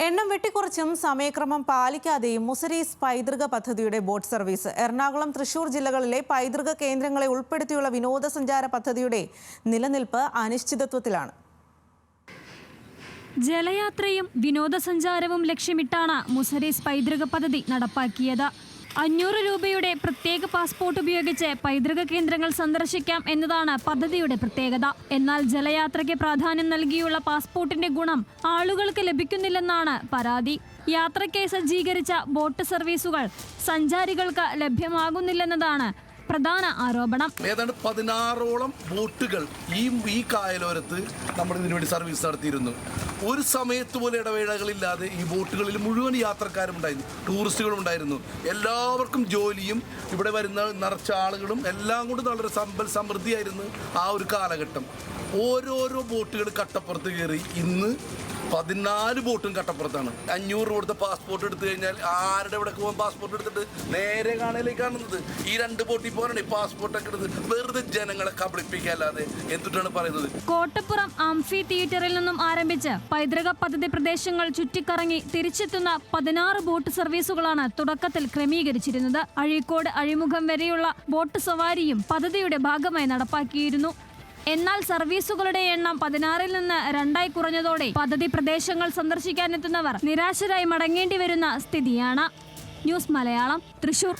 എണ്ണം വെട്ടിക്കുറച്ചും സമയക്രമം പാലിക്കാതെയും മുസരീസ് പൈതൃക പദ്ധതിയുടെ ബോട്ട് സർവീസ്. എറണാകുളം, തൃശൂർ ജില്ലകളിലെ പൈതൃക കേന്ദ്രങ്ങളെ ഉൾപ്പെടുത്തിയുള്ള വിനോദസഞ്ചാര പദ്ധതിയുടെ നിലനിൽപ്പ് അനിശ്ചിതത്വത്തിലാണ്. ജലയാത്രയും വിനോദസഞ്ചാരവും ലക്ഷ്യമിട്ടാണ് മുസരീസ് പൈതൃക പദ്ധതി നടപ്പാക്കിയത്. 500 രൂപയുടെ പ്രത്യേക പാസ്പോർട്ട് ഉപയോഗിച്ച് പൈതൃക കേന്ദ്രങ്ങൾ സന്ദർശിക്കാം എന്നതാണ് പദ്ധതിയുടെ പ്രത്യേകത. എന്നാൽ ജലയാത്രയ്ക്ക് പ്രാധാന്യം നൽകിയുള്ള പാസ്പോർട്ടിന്റെ ഗുണം ആളുകൾക്ക് ലഭിക്കുന്നില്ലെന്നാണ് പരാതി. യാത്രയ്ക്കായി സജ്ജീകരിച്ച ബോട്ട് സർവീസുകൾ സഞ്ചാരികൾക്ക് ലഭ്യമാകുന്നില്ലെന്നതാണ് പ്രധാന ആരോപണം. ഏതാണ്ട് 16ഓളം ബോട്ടുകൾ ഈ കായലോരത്ത് നമ്മൾ ഇതിനുവേണ്ടി സർവീസ് നടത്തിയിരുന്നു. ഒരു സമയത്ത് പോലും ഇടവേളകളില്ലാതെ ഈ ബോട്ടുകളിൽ മുഴുവൻ യാത്രക്കാരും ഉണ്ടായിരുന്നു, ടൂറിസ്റ്റുകളും ഉണ്ടായിരുന്നു. എല്ലാവർക്കും ജോലിയും ഇവിടെ വരുന്ന നിറച്ച ആളുകളും എല്ലാം കൊണ്ട് വളരെ സമ്പൽ സമൃദ്ധിയായിരുന്നു ആ ഒരു കാലഘട്ടം. ഓരോരോ ബോട്ടുകൾ കട്ടപ്പുറത്ത് കയറി ഇന്ന് 14 ബോട്ടും കട്ടപ്പുറത്താണ്. 500 രൂപ കൊടുത്ത പാസ്പോർട്ട് എടുത്തു കഴിഞ്ഞാൽ ആരുടെ ഇവിടെ പോകാൻ പാസ്പോർട്ട് എടുത്തിട്ട് നേരെ കാണലേക്ക് കാണുന്നത് ഈ 2 ബോട്ടിൽ പോകാനാണ് ഈ പാസ്പോർട്ടൊക്കെ എടുത്ത് വെറുതെ ജനങ്ങളെ കബളിപ്പിക്കാല്ലാതെ എന്തിട്ടാണ് പറയുന്നത്. കോട്ടപ്പുറം ആംഫി തിയേറ്ററിൽ നിന്നും ആരംഭിച്ച് പൈതൃക പദ്ധതി പ്രദേശങ്ങൾ ചുറ്റിക്കറങ്ങി തിരിച്ചെത്തുന്ന 16 ബോട്ട് സർവീസുകളാണ് തുടക്കത്തിൽ ക്രമീകരിച്ചിരുന്നത്. അഴീക്കോട് അഴിമുഖം വരെയുള്ള ബോട്ട് സവാരിയും പദ്ധതിയുടെ ഭാഗമായി നടപ്പാക്കിയിരുന്നു. എന്നാൽ സർവീസുകളുടെ എണ്ണം 16-ൽ നിന്ന് 2ആയി കുറഞ്ഞതോടെ പദ്ധതി പ്രദേശങ്ങൾ സന്ദർശിക്കാനെത്തുന്നവർ നിരാശരായി മടങ്ങേണ്ടി വരുന്ന സ്ഥിതിയാണ്. ന്യൂസ് മലയാളം, തൃശൂർ.